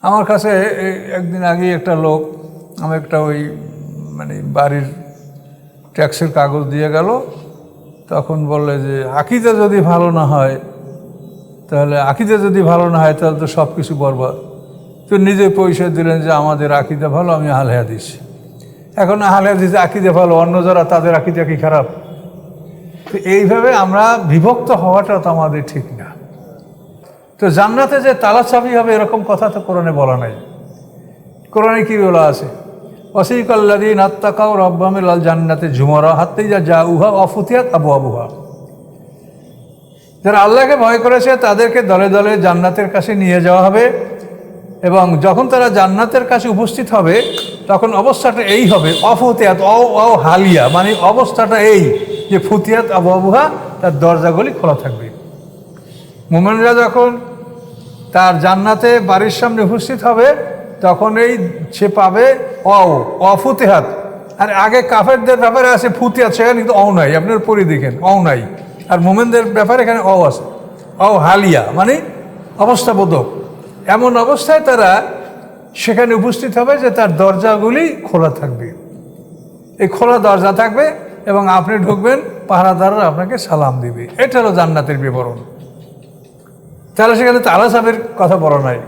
আমার কাছে একদিন আগে একটা লোক আমি একটা ওই বাড়ির ট্যাক্সের কাগজ দিয়ে গেল। তখন বললে যে আকিদা যদি ভালো না হয় তাহলে তো সব কিছু বরবাদ। তো নিজে পয়সা দিলেন যে আমাদের আকিদা ভালো, আমি আহলে হাদিস। এখন আহলে হাদিস আকিদা ভালো, অন্য যারা তাদের আকিদা কি খারাপ? তো এইভাবে আমরা বিভক্ত হওয়াটা তো আমাদের ঠিক না। তো জান্নাতে যে তালা চাবি হবে এরকম কথা তো কোরআনে বলা নাই। কোরআনে কি বলা আছে? ওয়াসিকাল্লাযীনা আত্তাকাউ রাব্বাহুম ইলাল জান্নাতি যুমারা হাত্তা ইযা জাউহা ওয়া ফুতিহাত আবওয়াবুহা। যারা আল্লাহকে ভয় করেছে তাদেরকে দলে দলে জান্নাতের কাছে নিয়ে যাওয়া হবে, এবং যখন তারা জান্নাতের কাছে উপস্থিত হবে তখন অবস্থাটা এই হবে, অফুতিয়াত হালিয়া, মানে অবস্থাটা এই যে ফুতিয়াত আবওয়াবুহা, তার দরজাগুলি খোলা থাকবে। মুমিনরা যখন তার জান্নাতে বাড়ির সামনে উপস্থিত হবে তখন সে পাবে অফুতিহাত। আর আগে কাফেরদের ব্যাপারে আছে ফুতিয়াত, সেখানে কিন্তু নাই, আপনার পড়ে দেখেন নাই। আর মুমিনদের ব্যাপারে এখানে আছে হালিয়া, মানে অবস্থাবোধক। এমন অবস্থায় তারা সেখানে উপস্থিত হবে যে তার দরজাগুলি খোলা থাকবে, এই খোলা দরজা থাকবে এবং আপনি ঢুকবেন, পাহারাদাররা আপনাকে সালাম দিবে। এটা হলো জান্নাতের বিবরণ। তাহলে সেখানে তালা চাবির কথা বলা নাই।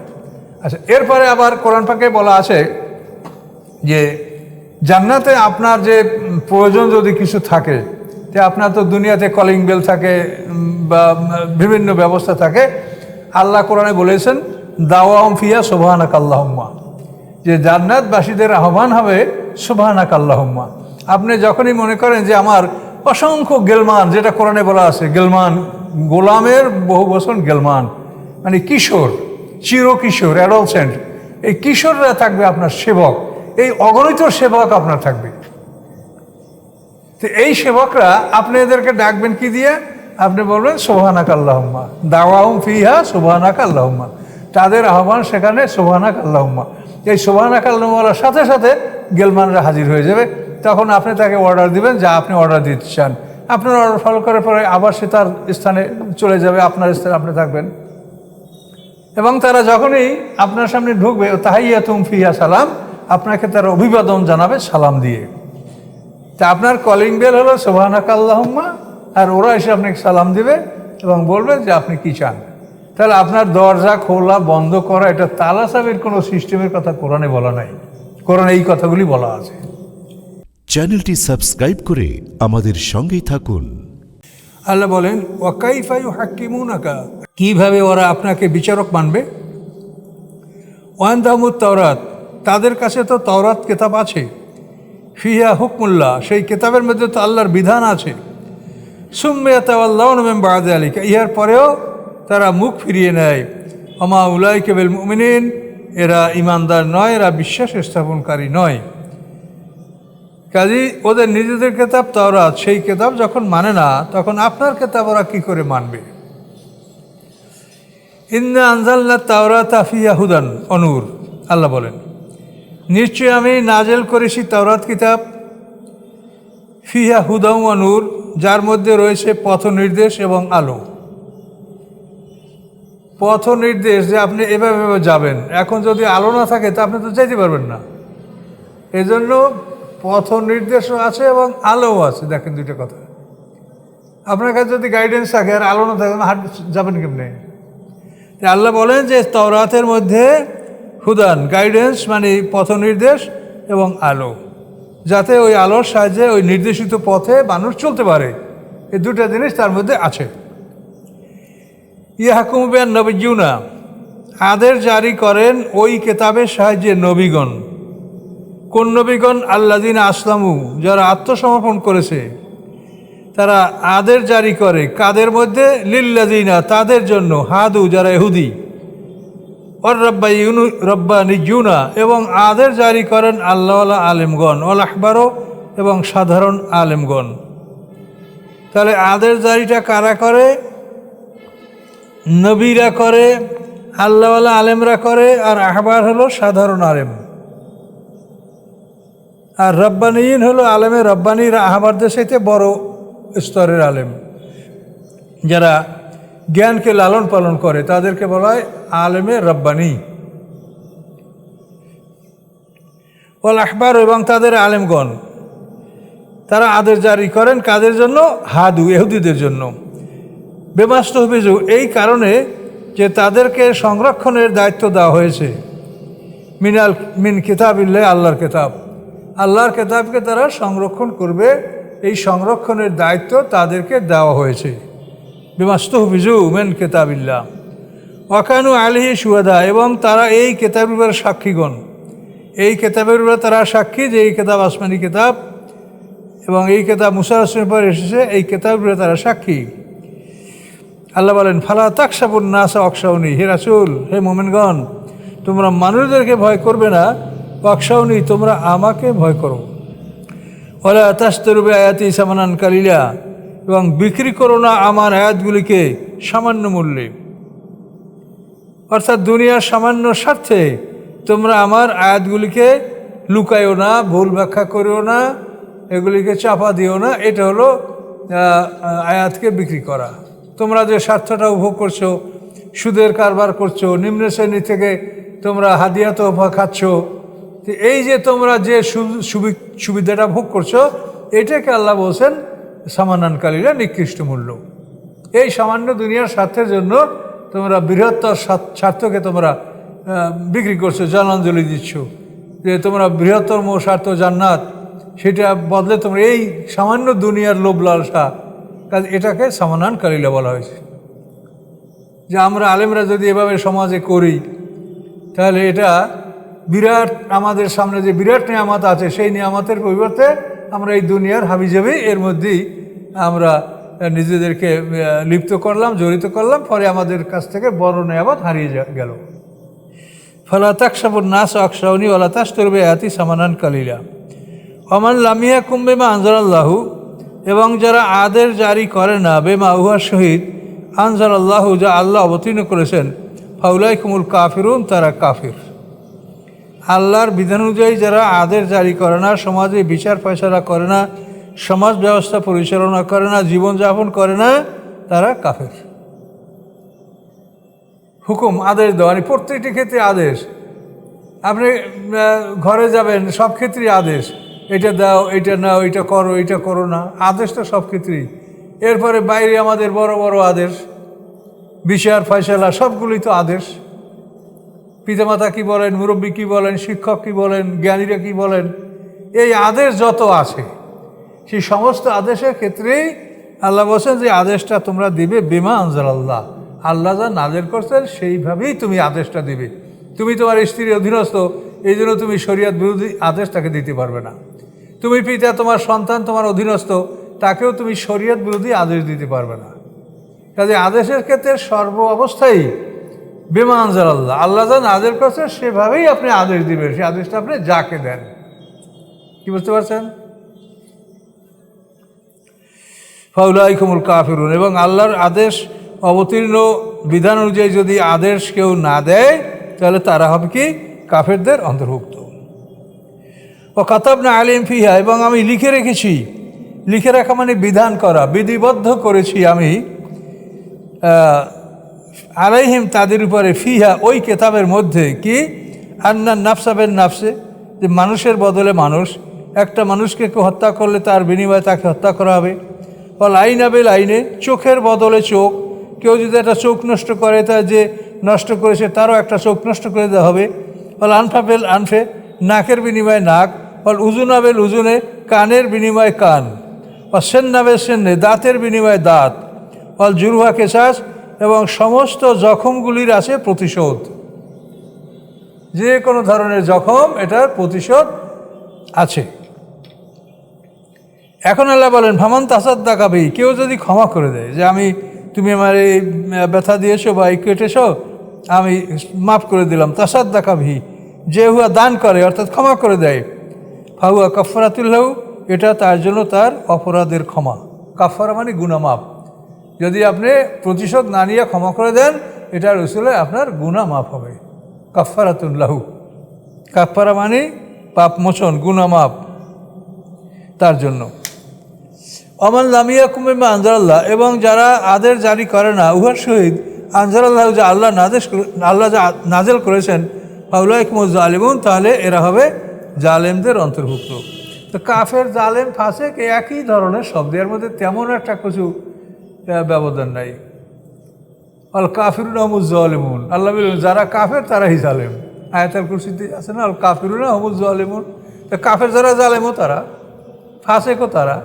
আচ্ছা, এরপরে আবার কোরআন পাকে বলা আছে যে জান্নাতে আপনার যে প্রয়োজন যদি কিছু থাকে, যে আপনার তো দুনিয়াতে কলিং বেল থাকে বা বিভিন্ন ব্যবস্থা থাকে, আল্লাহ কোরআনে বলেছেন দাওয়াহুম ফিহা সুবহানাকা আল্লাহুম্মা, যে জান্নাতবাসীদের আহ্বান হবে সুবহানাকা আল্লাহুম্মা। আপনি যখনই মনে করেন যে আমার অসংখ্য গেলমান, যেটা কোরআনে বলা আছে গেলমান, গোলামের বহু বচন গেলমান, মানে কিশোর, চিরকিশোর, অ্যাডলসেন্ট, এই কিশোররা থাকবে আপনার সেবক, এই অগণিত সেবক আপনার থাকবে। তো এই সেবকরা আপনি এদেরকে ডাকবেন কি দিয়ে? আপনি বলবেন সুবহানাকা আল্লাহুম্মা, দাওয়াহুম ফিহা সুবহানাকা আল্লাহুম্মা, তাদের আহ্বান সেখানে সুবহানাকা আল্লাহুম্মা। এই সুবহানাকা আল্লাহুম্মার সাথে সাথে গেলমানরা হাজির হয়ে যাবে। তখন আপনি তাকে অর্ডার দিবেন যা আপনি অর্ডার দিতে চান। আপনার অর্ডার ফলো করার পরে আবার সে তার স্থানে চলে যাবে, আপনার স্থানে আপনি থাকবেন। এবং তারা যখনই আপনার সামনে ঢুকবে, তাহিয়াতুম ফিহা সালাম, আপনাকে তারা অভিবাদন জানাবে সালাম দিয়ে। তা আপনার কলিং বেল হলো সুবহানাকা আল্লাহুম্মা, আর ওরা এসে আপনাকে সালাম দিবে এবং বলবে যে আপনি কি চান। তাহলে আপনার দরজা খোলা বন্ধ করা, এটা তালা চাবির কোনো সিস্টেমের কথা কোরআনে বলা নাই। কোরআনে এই কথাগুলি বলা আছে। চ্যানেলটি সাবস্ক্রাইব করে আমাদের সঙ্গেই থাকুন। আল্লাহ বলেন ওয়া কাইফা ইউহাক্কিমুনাকা, কিভাবে ওরা আপনাকে বিচারক মানবে। ওয়া ইনদাহুমুত তাওরাত, তাদের কাছে তো তাওরাত কিতাব আছে। ফিহা হুকমুল্লাহ, সেই কিতাবের মধ্যে তো আল্লাহর বিধান আছে। সুম্মা ইয়াতাওয়াল্লাউনা মিন বা'দি যালিকা, ইহার পরেও তারা মুখ ফিরিয়ে নেয়। ওমা উলাইকা বিল মুমিনিন, এরা ইমানদার নয়, এরা বিশ্বাস স্থাপনকারী নয়। কাজী ওদের নিজেদের কিতাব তাওরাত, সেই কিতাব যখন মানে না তখন আপনার কিতাব ওরা কী করে মানবে। ইন্না আনজালনা তাওরাতা ফিহা হুদান ওয়া নূর, আল্লাহ বলেন নিশ্চয় আমি নাজেল করেছি তাওরাত কিতাব, ফিহা হুদান ওয়া নূর, যার মধ্যে রয়েছে পথ নির্দেশ এবং আলো। পথ নির্দেশ যে আপনি এভাবে যাবেন, এখন যদি আলো না থাকে তা আপনি তো যেতে পারবেন না। এই জন্য পথ নির্দেশও আছে এবং আলোও আছে। দেখেন দুইটা কথা, আপনার কাছে যদি গাইডেন্স থাকে আর আলো না থাকে যাবেন কেমনে? আল্লাহ বলেন যে তাওরাতের মধ্যে হুদান, গাইডেন্স মানে পথ নির্দেশ, এবং আলো, যাতে ওই আলোর সাহায্যে ওই নির্দেশিত পথে মানুষ চলতে পারে। এই দুটা জিনিস তার মধ্যে আছে। ইয়াহকুমু বিহান নবিয়্যুনা, আদেশ জারি করেন ওই কিতাবের সাহায্যে নবীগণ। কোন নবীগণ? আল্লাযীনা আসলামু, যারা আত্মসমর্পণ করেছে, তারা আদেশ জারি করে কাদের মধ্যে? লিল্লাযীনা, তাদের জন্য, হাদু, যারা ইহুদি, ওর রব্বানিয়্যুনা, এবং আদেশ জারি করেন আল্লাহওয়ালা আলেমগণ, ওয়াল আহবারও, এবং সাধারণ আলেমগণ। তাহলে আদেশ জারিটা কারা করে? নবীরা করে, আল্লাহওয়ালা আলেমরা করে, আর আহবার হলো সাধারণ আলেম। আর রব্বানিয়িন হলো আলেমে রব্বানিরা, আহবারদের সাথে বড় স্তরের আলেম, যারা জ্ঞানকে লালন পালন করে, তাদেরকে বলা হয় আলেমে রব্বানি। ওয়াল আহবার, এবং তাদের আলেমগণ, তারা আদেশ জারি করেন কাদের জন্য? হাদু, ইহুদিদের জন্য। বেমাস্তহফিজু, এই কারণে যে তাদেরকে সংরক্ষণের দায়িত্ব দেওয়া হয়েছে। মিন কিতাবিল্লাহ, আল্লাহর কিতাব, আল্লাহর কিতাবকে তারা সংরক্ষণ করবে, এই সংরক্ষণের দায়িত্ব তাদেরকে দেওয়া হয়েছে। বেমাস্তহফিজু মিন কিতাবিল্লাহ ওয়াকানু আলাইহি শুহাদা, এবং তারা এই কিতাবের উপর সাক্ষীগণ, এই কিতাবের উপর তারা সাক্ষী যে এই কিতাব আসমানি কিতাব এবং এই কিতাব মুসা রাসূলের পর এসেছে, এই কিতাবের উপর তারা সাক্ষী। আল্লাহ বলেন ফালা তাকশাবুন নাসা অকশাউনি, হে রাসূল, হে মুমিনগণ, তোমরা মানুষদেরকে ভয় করবে না, অকশাউনি, তোমরা আমাকে ভয় করো। ওয়ালা তাশতারু বিআয়াতি সামানান কালিলা, এবং বিক্রি করো না আমার আয়াতগুলিকে সামান্য মূল্যে, অর্থাৎ দুনিয়ার সামান্য স্বার্থে তোমরা আমার আয়াতগুলিকে লুকাইও না, ভুল ব্যাখ্যা করিও না, এগুলিকে চাপা দিও না। এটা হলো আয়াতকে বিক্রি করা। তোমরা যে স্বার্থটা উপভোগ করছো, সুদের কারবার করছো, নিম্ন শ্রেণী থেকে তোমরা হাদিয়া তোহফা খাচ্ছ, এই যে তোমরা যে সুবিধাটা ভোগ করছো, এটাকে আল্লাহ বলছেন সামানান কালিলা, নিকৃষ্ট মূল্য। এই সামান্য দুনিয়ার স্বার্থের জন্য তোমরা বৃহত্তর স্বার্থকে তোমরা বিক্রি করছো, জলাঞ্জলি দিচ্ছ, যে তোমরা বৃহত্তম স্বার্থ জান্নাত, সেটা বদলে তোমরা এই সামান্য দুনিয়ার লোভ লালসা, কাজে এটাকে সামানান কালিলা বলা হয়েছে। যে আমরা আলেমরা যদি এভাবে সমাজে করি, তাহলে এটা বিরাট, আমাদের সামনে যে বিরাট নিয়ামত আছে, সেই নিয়ামতের পরিবর্তে আমরা এই দুনিয়ার হাবিজাবি এর মধ্যেই আমরা নিজেদেরকে লিপ্ত করলাম, জড়িত করলাম, ফলে আমাদের কাছ থেকে বড় নিয়ামত হারিয়ে গেল। ফালা তাকশাবুন নাসা অকশাউনি ওয়ালা তাশতারু বিআয়াতি সামানান কালিলা ওমান লাম ইয়াহকুম বিমা আনজালাল্লাহু, এবং যারা আদেশ জারি করে না বেমা উহার সহিত আনজালাল্লাহু, যা আল্লাহ অবতীর্ণ করেছেন, ফাউলাইকুমুল কাফিরুন, তারা কাফির। আল্লাহর বিধান অনুযায়ী যারা আদেশ জারি করে না, সমাজে বিচার ফয়সালা করে না, সমাজ ব্যবস্থা পরিচালনা করে না, জীবনযাপন করে না, তারা কাফের। হুকুম, আদেশ দেওয়া, প্রত্যেকটি ক্ষেত্রে আদেশ। আপনি ঘরে যাবেন, সব ক্ষেত্রেই আদেশ, এটা দাও, এটা নাও, এটা করো, এটা করো না, আদেশ তো সব ক্ষেত্রেই। এরপরে বাইরে আমাদের বড় বড় আদেশ, বিচার ফয়সালা, সবগুলোই তো আদেশ। পিতামাতা কি বলেন, মুরব্বী কি বলেন, শিক্ষক কি বলেন, জ্ঞানীরা কি বলেন, এই আদেশ যত আছে, সেই সমস্ত আদেশের ক্ষেত্রেই আল্লাহ বলছেন যে আদেশটা তোমরা দিবে বিমা আনজালাল্লাহ, আল্লাহ যা নাযিল করছেন সেইভাবেই তুমি আদেশটা দিবে। তুমি তোমার স্ত্রীর অধীনস্থ, এই জন্য তুমি শরীয়ত বিরোধী আদেশ তাকে দিতে পারবে না। তুমি পিতা, তোমার সন্তান তোমার অধীনস্থ, তাকেও তুমি শরীয়ত বিরোধী আদেশ দিতে পারবে না। কাজে আদেশের ক্ষেত্রে সর্ব অবস্থায় বিমা আনজালাল্লাহ, আল্লাহ যা নাযিল করছেন সেভাবেই আপনি আদেশ দিবেন, সেই আদেশটা আপনি যাকে দেন। কি বুঝতে পারছেন? ফাউলাইকুমুল কাফিরুন, এবং আল্লাহর আদেশ অবতীর্ণ বিধান অনুযায়ী যদি আদেশ কেউ না দেয়, তাহলে তারা হবে কি? কাফেরদের অন্তর্ভুক্ত। ও কাতাবনা আলিম ফিহা, এবং আমি লিখে রেখেছি, লিখে রাখা মানে বিধান করা, বিধিবদ্ধ করেছি আমি আলাইহিম, তাদের উপরে, ফিহা, ওই কেতাবের মধ্যে, কি আন্না নাফসাবেন নাফসে, যে মানুষের বদলে মানুষ, একটা মানুষকে কেউ হত্যা করলে তার বিনিময়ে তাকে হত্যা করা হবে। ফল আইন আবেল আইনে, চোখের বদলে চোখ, কেউ যদি একটা চোখ নষ্ট করে, তা যে নষ্ট করেছে তারও একটা চোখ নষ্ট করে দেওয়া হবে। ফল আনফাবেল আনফে, নাকের বিনিময়ে নাক। ফল উজুন আবেল উজুনে, কানের বিনিময়ে কান। ফল সেন্নাবেল সেন্নে, দাঁতের বিনিময়ে দাঁত। ফল জুরুহা কেশাস, এবং সমস্ত জখমগুলির আছে প্রতিশোধ। যে কোনো ধরনের জখম, এটার প্রতিশোধ আছে। এখন আল্লাহ বলেন ফামান তাসাদ্দাকা বিহি, কেউ যদি ক্ষমা করে দেয়, যে তুমি আমার এই ব্যথা দিয়েছো বা এই কেটেছো, আমি মাফ করে দিলাম, তাসাদ্দাকা বিহি, যে হুয়া দান করে, অর্থাৎ ক্ষমা করে দেয়, ফাহুয়া কাফফারাতুল্লাহু, এটা তার জন্য তার অপরাধের ক্ষমা। কাফফারা মানে গুনাহ মাফ। যদি আপনি প্রতিশোধ না নিয়ে ক্ষমা করে দেন, এটার উসুলে আপনার গুনাহ মাফ হবে। কাফফারাতুল্লাহু, কাফফারা মানে পাপ মোচন, গুনাহ মাফ তার জন্য। অমান লাম ইয়াহকুম বিমা আনজালাল্লাহ, এবং যারা আদেশ জারি করে না উহার সহিত আনজালাল্লাহু, যে আল্লাহ যা নাযিল করেছেন, ফাউলাইকুমুজ জালিমুন, তাহলে এরা হবে জালেমদের অন্তর্ভুক্ত। তো কাফের, জালেম, ফাসেক একই ধরনের শব্দ, এর মধ্যে তেমন একটা কিছু ব্যবধান নাই। আল কাফিরুনা হুমুজ জালিমুন, আল্লাহ বললেন যারা কাফের তারাই জালেম। আয়াতুল কুরসিতে আছে না, আল কাফিরুনা হুমুজ জালিমুন। তো কাফের যারা জালেমও তারা, ফাসেকও তারা।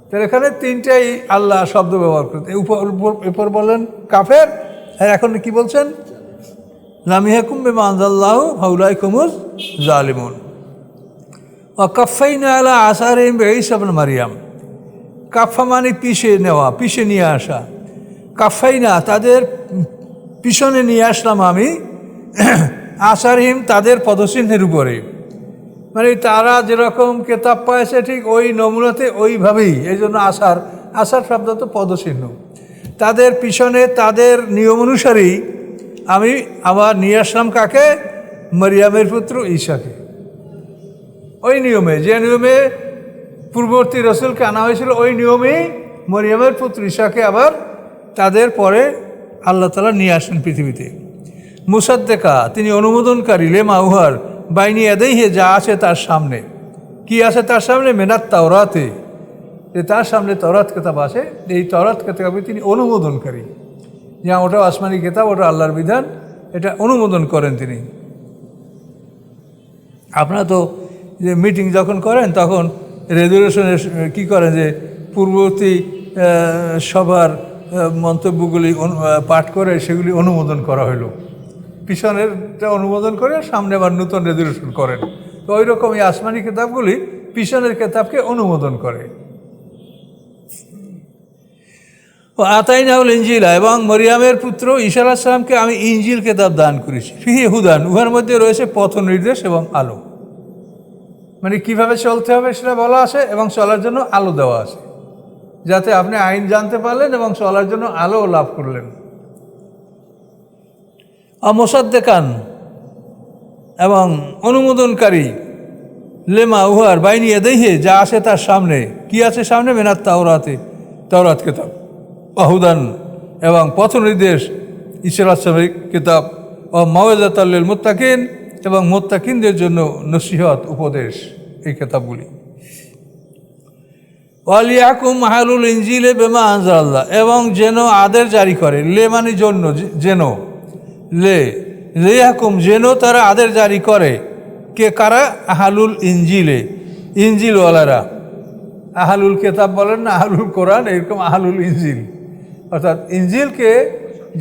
তো এখানে তিনটাই আল্লাহ শব্দ ব্যবহার করতে, উপর বললেন কাফের, আর এখন কি বলছেন, লাম ইয়াহকুম বিমা আনজালাল্লাহু ফাউলাইকা হুমুজ জালিমুন। ওয়া কাফাইনা আলা আসারিহিম বিঈসা ইবনে মারইয়াম। কাফা মানে পিষে নেওয়া, পিষে নিয়ে আসা। কাফাইনা তাদের পিছনে নিয়ে আসলাম আমি, আসারিহিম তাদের পদচিহ্নের উপরে, মানে তারা যেরকম কেতাব পাইছে ঠিক ওই নমুনাতে ওইভাবেই, এই জন্য আসার, আসার শব্দ তো পদচিহ্ন। তাদের পিছনে তাদের নিয়ম অনুসারেই আমি আবার নিয়ে আসলাম কাকে, মরিয়ামের পুত্র ঈসাকে। ওই নিয়মে, যে নিয়মে পূর্ববর্তী রসুলকে আনা হয়েছিল, ওই নিয়মেই মরিয়ামের পুত্র ঈসাকে আবার তাদের পরে আল্লাহ তাআলা নিয়ে আসেন পৃথিবীতে। মুসাদ্দেকা তিনি অনুমোদনকারী, লেমা উহার বাইনি ইয়াদাইহি যা আছে তার সামনে। কি আছে তার সামনে, মেনাত তাওরাতে, যে তার সামনে তওরাত কিতাব আছে, এই তওরাত কিতাবে তিনি অনুমোদনকারী। যে ওটা আসমানি কিতাব, ওটা আল্লাহর বিধান, এটা অনুমোদন করেন তিনি। আপনারা তো যে মিটিং যখন করেন তখন রেজুলেশনের কী করেন, যে পূর্ববর্তী সভার মন্তব্যগুলি পাঠ করে সেগুলি অনুমোদন করা হলো, পিছনেরটা অনুমোদন করে সামনে আবার নতুন রেজুলেশন করেন। তো ওই রকম এই আসমানি কিতাবগুলি পিছনের কিতাবকে অনুমোদন করে। ও আতাইনাহুল ইনজিলা, এবং মরিয়ামের পুত্র ঈসা আলাইহিস সালামকে আমি ইনজিল কিতাব দান করেছি। ফিহি হুদান, উহার মধ্যে রয়েছে পথ নির্দেশ এবং আলো, মানে কিভাবে চলতে হবে সেটা বলা আছে, এবং চলার জন্য আলো দেওয়া আছে, যাতে আপনি আইন জানতে পারলেন এবং চলার জন্য আলো লাভ করলেন। মুসাদ্দেকান, এবং অনুমোদনকারী, লেমা উহার বাইনি ইয়াদাইহি যা আছে তার সামনে। কি আছে সামনে, মেনাত তাওরাতে, তাওরাত কিতাব, অহুদান এবং পথ নির্দেশ, ঈসা আলাইহিস সালামের কিতাব, ও মাওয়াজাতাল লিল মুত্তাকিন, এবং মুত্তাকিনদের জন্য নসিহত, উপদেশ, এই কিতাবগুলি। ওয়ালিয়াকুম আহলুল ইনজিলে বিমা আনজালাল্লাহ, এবং যেন আদেশ জারি করে, লে মানে জন্য, যেন, লিয়াকুম যেন তারা আদেশ জারি করে, কে কারা, আহলুল ইনজিলে, ইনজিলওয়ালারা। আহলুল কিতাব বলেন না, আহলুল কোরআন, এরকম আহলুল ইনজিল, অর্থাৎ ইনজিলকে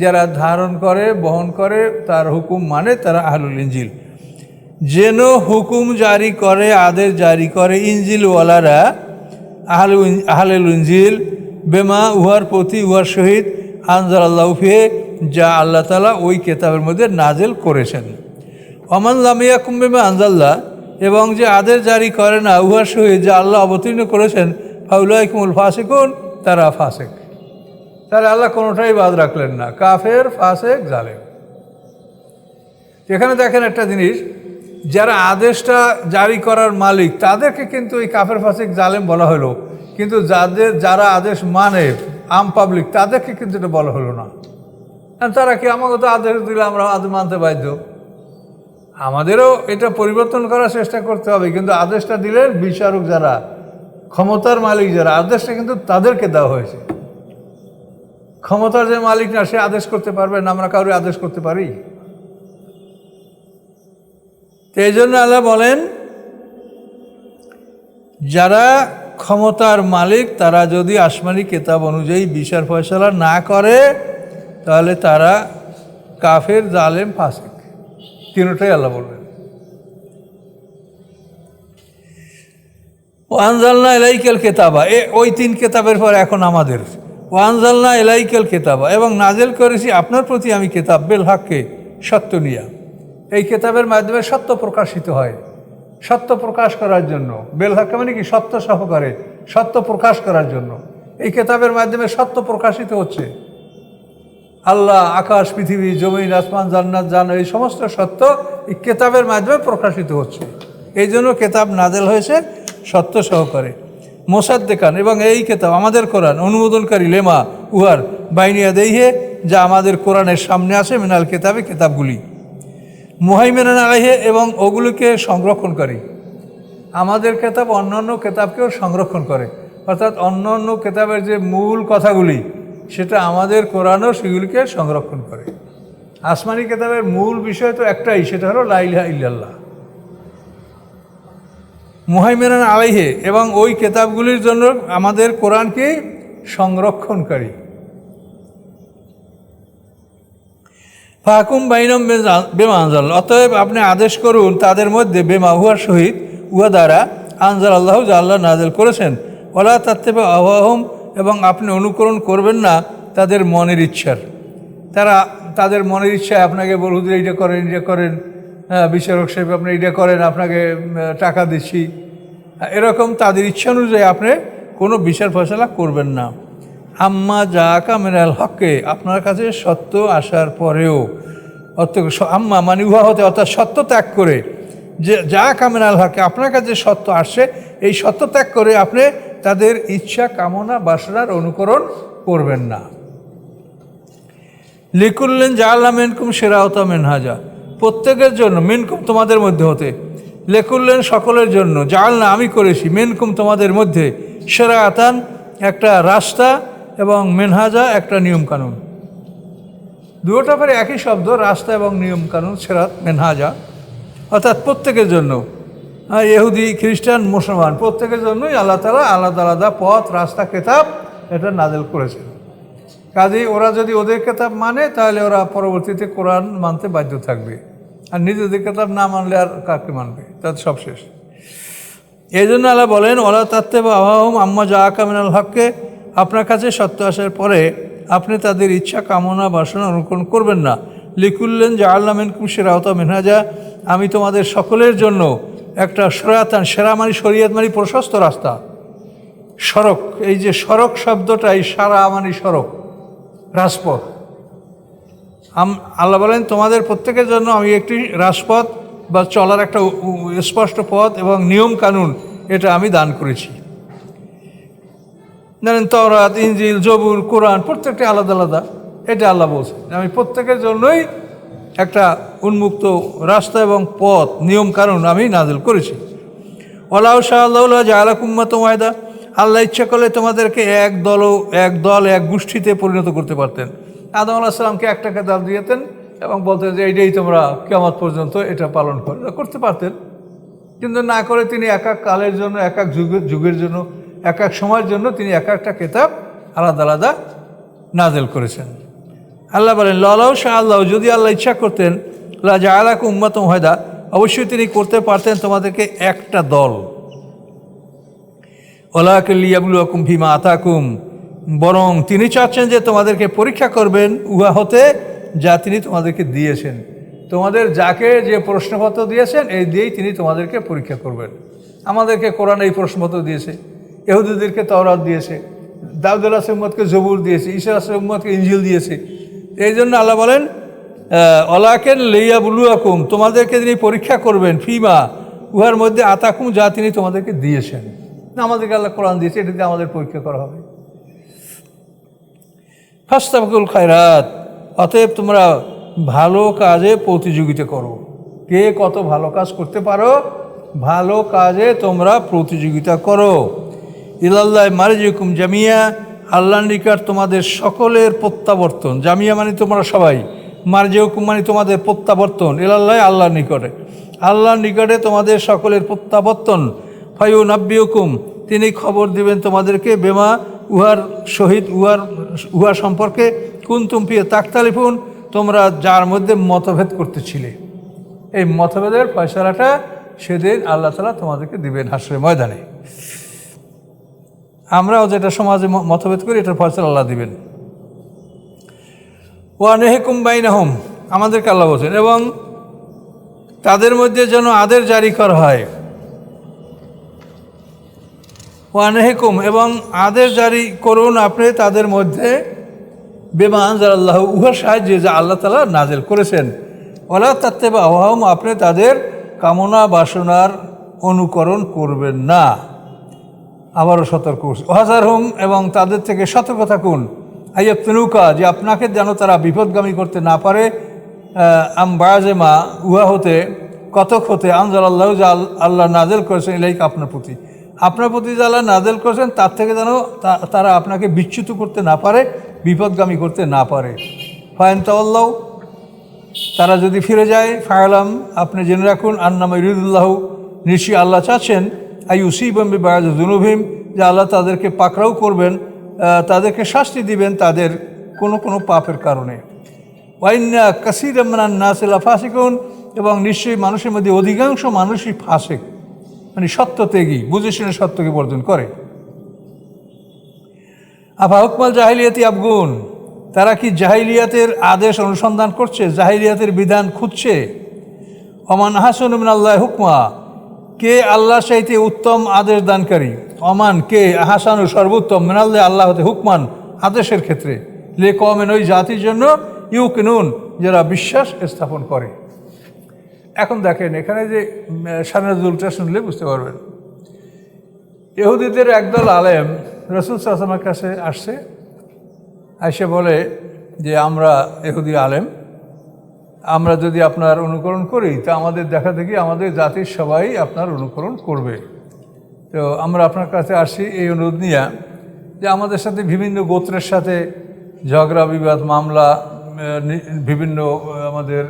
যারা ধারণ করে, বহন করে, তার হুকুম মানে, তারা আহলুল ইনজিল। যেন হুকুম জারি করে, আদেশ জারি করে ইনজিলওয়ালারা, আহলুল ইনজিল, বেমা উহার প্রতি, উহার সহিত, আনজালাল্লাহু ফিহি যা আল্লাহ তাআলা ওই কিতাবের মধ্যে নাজেল করেছেন। ওমান লাম ইয়াকুম বিমা আনজাল্লাহ, এবং যে আদেশ জারি করে না উহার সহিত যা আল্লাহ অবতীর্ণ করেছেন, ফাউলাইকুমুল ফাসিকুন, তারা ফাসেক। তাহলে আল্লাহ কোনোটাই বাদ রাখলেন না, কাফের, ফাসেক, জালেম। এখানে দেখেন একটা জিনিস, যারা আদেশটা জারি করার মালিক তাদেরকে কিন্তু এই কাফের, ফাসেক, জালেম বলা হলো, কিন্তু যারা আদেশ মানে, আম পাবলিক, তাদেরকে কিন্তু এটা বলা হলো না। তারা কি, আমাকে তো আদেশ দিলে আমরা আদেশ মানতে বাধ্য, আমাদেরও এটা পরিবর্তন করার চেষ্টা করতে হবে, কিন্তু আদেশটা দিলেন বিচারক যারা, ক্ষমতার মালিক যারা, আদেশটা কিন্তু তাদেরকে দেওয়া হয়েছে। ক্ষমতার যে মালিক না, সে আদেশ করতে পারবে না, আমরা কাউকে আদেশ করতে পারি? তো এই জন্য আল্লাহ বলেন, যারা ক্ষমতার মালিক তারা যদি আসমানি কিতাব অনুযায়ী বিচার ফয়সালা না করে, তাহলে তারা কাফের, জালেম, ফাসেক, তিনটাই আল্লাহ বলবেন। ওয়ানজালনা ইলাইকাল কিতাবা, ওই তিন কিতাবের পর এখন আমাদের, ওয়ানজালনা ইলাইকাল কিতাবা, এবং নাজেল করেছি আপনার প্রতি আমি কিতাব, বেল হাক্কে, সত্য নিয়া। এই কিতাবের মাধ্যমে সত্য প্রকাশিত হয়, সত্য প্রকাশ করার জন্য। বেল হাক্কে মানে কি, সত্য সহকারে, সত্য প্রকাশ করার জন্য এই কিতাবের মাধ্যমে সত্য প্রকাশিত হচ্ছে। আল্লাহ, আকাশ, পৃথিবী, জমিন, আসমান, জান্নাত, জান্নাত, এই সমস্ত সত্য এই কিতাবের মাধ্যমে প্রকাশিত হচ্ছে। এই জন্য কিতাব নাজেল হয়েছে সত্য সহকারে। মোসাদ্দেকান, এবং এই কিতাব আমাদের কোরআন অনুমোদনকারী, লেমা উহার বাইনি ইয়াদাইহি যা আমাদের কোরআনের সামনে আছে, মিনাল কিতাবে, কিতাবগুলি, মুহাইমিনান আলাইহি, এবং ওগুলোকে সংরক্ষণকারী। আমাদের কেতাব অন্যান্য কেতাবকেও সংরক্ষণ করে, অর্থাৎ অন্যান্য কেতাবের যে মূল কথাগুলি সেটা আমাদের কোরআনও সেগুলিকে সংরক্ষণ করে। আসমানি কেতাবের মূল বিষয় তো একটাই, সেটা হলো লা ইলাহা ইল্লাল্লাহ মুহাইমিনান আলাইহি, এবং ওই কেতাবগুলির জন্য আমাদের কোরআনকে সংরক্ষণকারী। ফাকুম বাইনম বেমা আনজাল, অতএব আপনি আদেশ করুন তাদের মধ্যে বেমা উহার সহিত, উহা দ্বারা আনজাল আল্লাহ যা আল্লাহ নাজেল করেছেন। ওলা তাত্তেবা আহম, এবং আপনি অনুকরণ করবেন না তাদের মনের ইচ্ছার। তাদের মনের ইচ্ছায় আপনাকে বলুন এইটা করেন, এটা করেন, বিচারক সাহেব আপনি এইটা করেন, আপনাকে টাকা দিচ্ছি, এরকম তাদের ইচ্ছা অনুযায়ী আপনি কোনো বিচার ফয়সালা করবেন না। আম্মা যা কামেরাল হককে, আপনার কাছে সত্য আসার পরেও, আম্মা মানে উহা হতে, অর্থাৎ সত্য ত্যাগ করে, যে যা কামেরাল হককে, আপনার কাছে সত্য আসছে, এই সত্য ত্যাগ করে আপনি তাদের ইচ্ছা কামনা বাসনার অনুকরণ করবেন না। লিকুল্লেন জাআল্লা মিনকুম শিরাআতাম মিনহাজা, প্রত্যেকের জন্য, মিনকুম তোমাদের মধ্যে হতে, লেকুল্লেন সকলের জন্য, জাআল্লা আমি করেছি, মিনকুম তোমাদের মধ্যে, শিরাআতান একটা রাস্তা, এবং মিনহাজা একটা নিয়মকানুন। দুটোটা পরে একই শব্দ, রাস্তা এবং নিয়মকানুন, সিরাত মিনহাজা, অর্থাৎ প্রত্যেকের জন্য, ইহুদি খ্রিস্টান মুসলমান প্রত্যেকের জন্যই আল্লাহ তাআলা আলাদা আলাদা পথ, রাস্তা, কেতাব এটা নাযিল করেছেন। কাজেই ওরা যদি ওদের কেতাব মানে তাহলে ওরা পরবর্তীতে কোরআন মানতে বাধ্য থাকবে, আর নিজেদের কেতাব না মানলে আর কাকে মানবে, তার সব শেষ। এই জন্য আল্লাহ বলেন ওলা তাত্তেবা আহম আম্মা যা কামিনাল হককে, আপনার কাছে সত্য আসার পরে আপনি তাদের ইচ্ছা কামনা বাসনা অনুকরণ করবেন না। লিকুল্লেন জাআল্লা মিনকুম শিরাআতাম মিনহাজা, আমি তোমাদের সকলের জন্য একটা শরাতান, সেরা মানে শরীয়ত মানে প্রশস্ত রাস্তা, সড়ক। এই যে সড়ক শব্দটাই সারা মানে সড়ক, রাজপথ। আল্লাহ বলেন তোমাদের প্রত্যেকের জন্য আমি একটি রাজপথ বা চলার একটা স্পষ্ট পথ এবং নিয়ম কানুন এটা আমি দান করেছি। জানেন তাওরাত, ইনজিল, জবুর, কোরআন প্রত্যেকটা আলাদা আলাদা, এটা আল্লাহ বলছে আমি প্রত্যেকের জন্যই একটা উন্মুক্ত রাস্তা এবং পথ, নিয়ম কানুন আমি নাযিল করেছি। ওয়ালাউ শাআল্লাহু জাআলাকুম উম্মাতান ওয়াহিদা, আল্লাহ ইচ্ছা করলে তোমাদেরকে এক দল এক গোষ্ঠীতে পরিণত করতে পারতেন। আদম আলাইহিস সালামকে একটা কেতাব দিয়েতেন এবং বলতেন যে এইটাই তোমরা কিয়ামত পর্যন্ত এটা পালন করতে পারতেন, কিন্তু না করে তিনি এক এক কালের জন্য, এক এক যুগের জন্য, এক এক সময়ের জন্য তিনি এক একটা কেতাব আলাদা আলাদা নাযিল করেছেন। আল্লাহ বলেন লাউ শাআ আল্লাহ, যদি আল্লাহ ইচ্ছা করতেন, লা জাআলাকুম উম্মাতান ওয়াহিদা, অবশ্যই তিনি করতে পারতেন তোমাদেরকে একটা দল। ওয়ালাকিন লিয়াবলুয়াকুম ফিমা আতাকুম, বরং তিনি চাচ্ছেন যে তোমাদেরকে পরীক্ষা করবেন উহা হতে যা তিনি তোমাদেরকে দিয়েছেন। তোমাদের যাকে যে প্রশ্নপত্র দিয়েছেন এই দিয়েই তিনি তোমাদেরকে পরীক্ষা করবেন। আমাদেরকে কোরআন এই প্রশ্নপত্র দিয়েছে, ইহুদিদেরকে তাওরাত দিয়েছে, দাউদ আলাইহিস উম্মতকে জবুর দিয়েছে, ঈসা আলাইহিস উম্মতকে ইনজিল দিয়েছে। এই জন্য আল্লাহ বলেন ওয়ালাকিন লিয়াবলুয়াকুম, তোমাদেরকে তিনি পরীক্ষা করবেন, ফিমা উহার মধ্যে আতাকুম, যা তিনি তোমাদেরকে দিয়েছেন। আমাদেরকে আল্লাহ কোরআন দিয়েছে, এটাতে আমাদের পরীক্ষা করা হবে। ফাস্তাবিকুল খায়রাত, অতএব তোমরা ভালো কাজে প্রতিযোগিতা করো। কে কত ভালো কাজ করতে পারো, ভালো কাজে তোমরা প্রতিযোগিতা করো। ইলাল্লাহি মারজিকুম জামিয়া, আল্লাহর নিকট তোমাদের সকলের প্রত্যাবর্তন। জামিয়া মানে তোমরা সবাই, মারজিকুম মানে তোমাদের প্রত্যাবর্তন, ইলাল্লাহি আল্লাহর নিকটে, আল্লাহর নিকটে তোমাদের সকলের প্রত্যাবর্তন। ফায়ুনাব্বিউকুম, তিনি খবর দিবেন তোমাদেরকে, বেমা উহার সহিত, উহা সম্পর্কে, কুনতুম ফিহি তাখতালিফুন, তোমরা যার মধ্যে মতভেদ করতেছিলে। এই মতভেদের ফয়সালাটা সেদিন আল্লাহ তাআলা তোমাদেরকে দিবেন হাসরের ময়দানে। আমরাও যেটা সমাজে মতভেদ করি এটার ফয়সালা আল্লাহ দিবেন। ওয়া নাহকুম বাইনাহুম, আমাদেরকে আল্লাহ বলছেন, এবং তাদের মধ্যে যেন আদেশ জারি করা হয়। ওয়ানহেকুম, এবং আদেশ জারি করুন আপনি তাদের মধ্যে, বেমা আনজালাল্লাহ, উহার সাহায্যে যা আল্লাহ তাআলা নাযিল করেছেন। ওয়ালা তাত্তাবা আহওয়াহুম, আপনি তাদের কামনা বাসনার অনুকরণ করবেন না। আবারও সতর্ক করছে, ওয়াহজারহুম, এবং তাদের থেকে সতর্ক থাকুন, আইয়াফতিনুকা, যে আপনাকে যেন তারা বিপদগামী করতে না পারে, আম বাজেমা, উহা হতে কতক হতে আনজাল আল্লাহ যা আল্লাহ নাজেল করেছেন ইলাইক আপনার প্রতি যে আল্লাহ নাজেল করেছেন তার থেকে যেন তারা আপনাকে বিচ্যুত করতে না পারে, বিপদগামী করতে না পারে। ফায়ন তাওয়াল্লাহ, তারা যদি ফিরে যায়, ফায়ালাম, আপনি জেনে রাখুন, আন্নামা ইরিদুল্লাহ, নিশ্চয়ই আল্লাহ চাচ্ছেন, আইউসিবম বিবায়াজ জুনুবিহিম, যে আল্লাহ তাদেরকে পাকড়াও করবেন, তাদেরকে শাস্তি দিবেন তাদের কোনো পাপের কারণে। ওয়াইন্না কাসীরাম মিনান নাসি লাফাসিকুন, এবং নিশ্চয়ই মানুষের মধ্যে অধিকাংশ মানুষই ফাসিক, মানে সত্যত্যাগী, বুঝে শুনে সত্যকে বর্জন করে। আফা হুকমাল জাহিলিয়াতি আবগুন, তারা কি জাহিলিয়াতের আদেশ অনুসন্ধান করছে, জাহিলিয়াতের বিধান খুঁজছে। অমান হাসানু মিনাল্লাহি হুকমা, কে আল্লাহ চাইতে উত্তম আদেশ দানকারী। অমান কে, হাসানু সর্বোত্তম, মিনাল্লাহি আল্লাহ হতে, হুকমান আদেশের ক্ষেত্রে, লে কমেন ওই জাতির জন্য, ইউকিনুন যারা বিশ্বাস স্থাপন করে। এখন দেখেন এখানে যে শানাজুলটা শুনলে বুঝতে পারবেন, ইহুদিদের একদল আলেম রাসূল সাল্লাল্লাহু আলাইহি ওয়াসাল্লামের কাছে আসছে, এসে বলে যে আমরা ইহুদি আলেম, আমরা যদি আপনার অনুকরণ করি তা আমাদের দেখা দেখি আমাদের জাতির সবাই আপনার অনুকরণ করবে। তো আমরা আপনার কাছে আসি এই অনুরোধ নিয়ে যে আমাদের সাথে বিভিন্ন গোত্রের সাথে ঝগড়া বিবাদ মামলা, বিভিন্ন আমাদের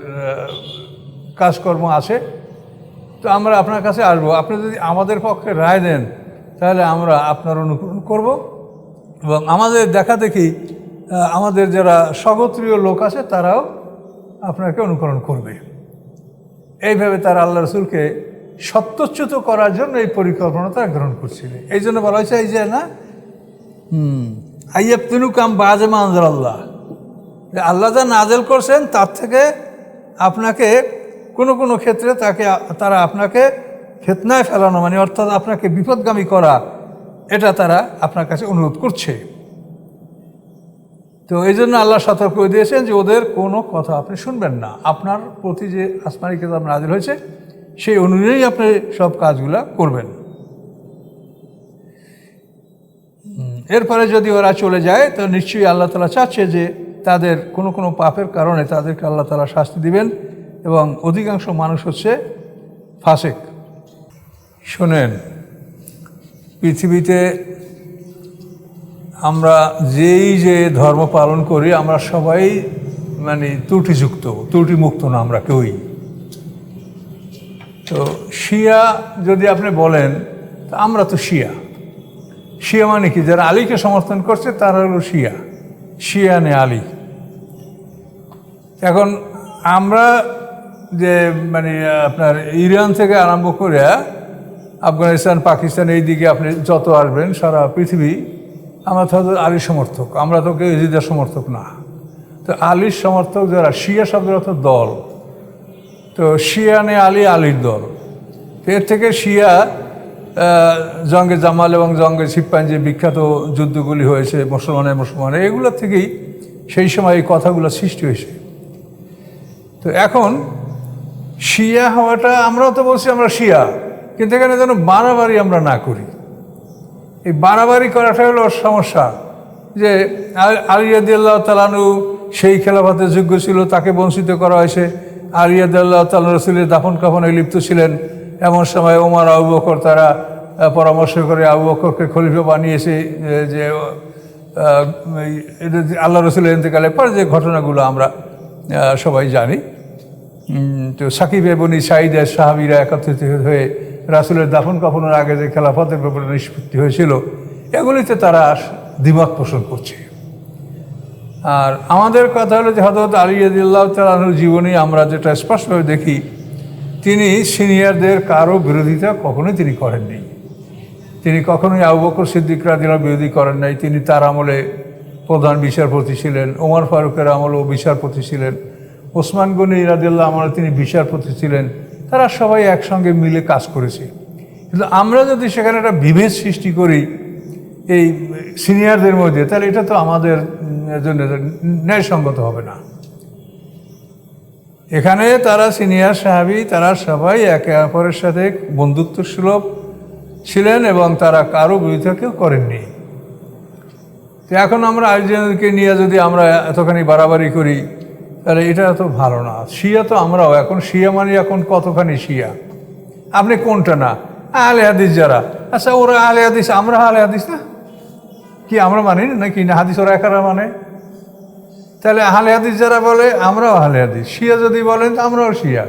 কাজকর্ম আছে, তো আমরা আপনার কাছে আসবো, আপনি যদি আমাদের পক্ষে রায় দেন তাহলে আমরা আপনার অনুকরণ করব, এবং আমাদের দেখা দেখি আমাদের যারা স্বগোত্রীয় লোক আছে তারাও আপনাকে অনুকরণ করবে। এইভাবে তারা আল্লাহ রসুলকে সত্যচ্যুত করার জন্য এই পরিকল্পনা তারা গ্রহণ করছিলেন। এই জন্য বলা হয়েছে এই যে না আইয়াবতিনু কাম বাজেমা আনজাল আল্লাহ, আল্লাহ যা নাজেল করছেন তার থেকে আপনাকে কোনো ক্ষেত্রে তারা আপনাকে ফিতনায় ফেলানো, মানে অর্থাৎ আপনাকে বিপদগামী করা, এটা তারা আপনার কাছে অনুরোধ করছে। তো এই জন্য আল্লাহ সতর্ক করে দিয়েছেন যে ওদের কোনো কথা আপনি শুনবেন না, আপনার প্রতি যে আসমানি কিতাব নাযিল হয়েছে সেই অনুযায়ী আপনি সব কাজগুলো করবেন। এরপরে যদি ওরা চলে যায় তো নিশ্চয়ই আল্লাহ তাআলা চাচ্ছে যে তাদের কোনো পাপের কারণে তাদেরকে আল্লাহ তাআলা শাস্তি দিবেন, এবং অধিকাংশ মানুষ হচ্ছে ফাসিক। শোনেন, পৃথিবীতে আমরা যে ধর্ম পালন করি আমরা সবাই মানে ত্রুটিমুক্ত না, আমরা কেউই। তো শিয়া যদি আপনি বলেন, তা আমরা তো শিয়া মানে কি, যারা আলীকে সমর্থন করছে তারা হলো শিয়া নে আলী। এখন আমরা যে মানে আপনার ইরান থেকে আরম্ভ করে আফগানিস্তান, পাকিস্তান, এই দিকে আপনি যত আসবেন সারা পৃথিবী, আমরা তো আলীর সমর্থক, আমরা তো কেউ ইজিদের সমর্থক না। তো আলীর সমর্থক যারা, শিয়া শব্দের অর্থ দল, তো শিয়া নে আলীর দল। এর থেকে শিয়া জঙ্গে জামাল এবং জঙ্গে সিপ্পাইন যে বিখ্যাত যুদ্ধগুলি হয়েছে মুসলমানের, এগুলোর থেকেই সেই সময় এই কথাগুলো সৃষ্টি হয়েছে। তো এখন শিয়া হওয়াটা, আমরাও তো বলছি আমরা শিয়া, কিন্তু এখানে যেন বাড়াবাড়ি আমরা না করি। এই বাড়াবাড়ি করাটা হলো সমস্যা, যে আলী রাদিয়াল্লাহু তাআলা আনহু সেই খেলাফতের যোগ্য ছিল, তাকে বঞ্চিত করা হয়েছে। আলী রাদিয়াল্লাহু তাআলা রাসূলের দাফন কাফনে লিপ্ত ছিলেন, এমন সময় ওমর, আবু বকর তারা পরামর্শ করে আবু বকরকে খলিফা বানিয়েছে, যে আল্লাহ রসুলের ইন্তেকালের পর যে ঘটনাগুলো আমরা সবাই জানি। তো সাকিব বনি সাঈদের সাহাবীরা একত্রিত হয়ে রাসূলের দাফন কাফনের আগে যে খেলাফতের ব্যাপারে নিষ্পত্তি হয়েছিল, এগুলিতে তারা দ্বিমত পোষণ করছে। আর আমাদের কথা হলো যে হযরত আলী রাদিয়াল্লাহু তাআলা আনহুর জীবনী আমরা যেটা স্পষ্টভাবে দেখি, তিনি সিনিয়রদের কারো বিরোধিতা কখনোই তিনি করেননি। তিনি কখনোই আবু বকর সিদ্দিক রাদিয়াল্লাহু বিরোধী করেন নাই। তিনি তার আমলে প্রধান বিচারপতি ছিলেন, ওমর ফারুকের আমলেও বিচারপতি ছিলেন, ওসমান গনি রাদিয়াল্লাহু আমলে তিনি বিচারপতি ছিলেন। তারা সবাই একসঙ্গে মিলে কাজ করেছে। কিন্তু আমরা যদি সেখানে একটা বিভেদ সৃষ্টি করি এই সিনিয়রদের মধ্যে, তাহলে এটা তো আমাদের জন্য ন্যায়সঙ্গত হবে না। এখানে তারা সিনিয়র সাহাবী, তারা সবাই একে অপরের সাথে বন্ধুত্ব সুলভ ছিলেন এবং তারা কারো বিরোধিতা কেউ করেননি। তো এখন আমরা আরেকজনকে নিয়ে যদি আমরা এতখানি বাড়াবাড়ি করি, তাহলে এটা তো ভালো না। শিয়া তো আমরাও এখন, শিয়া মানে এখন কতখানি শিয়া, আপনি কোনটা না? আহলে হাদিস যারা, আচ্ছা ওরা আহলে হাদিস, আমরা আহলে হাদিস না কি? আমরা মানি না কি না হাদিস ওরা একারা মানে? তাহলে আহলে হাদিস যারা বলে আমরাও আহলে হাদিস, শিয়া যদি বলেন আমরাও শিয়া,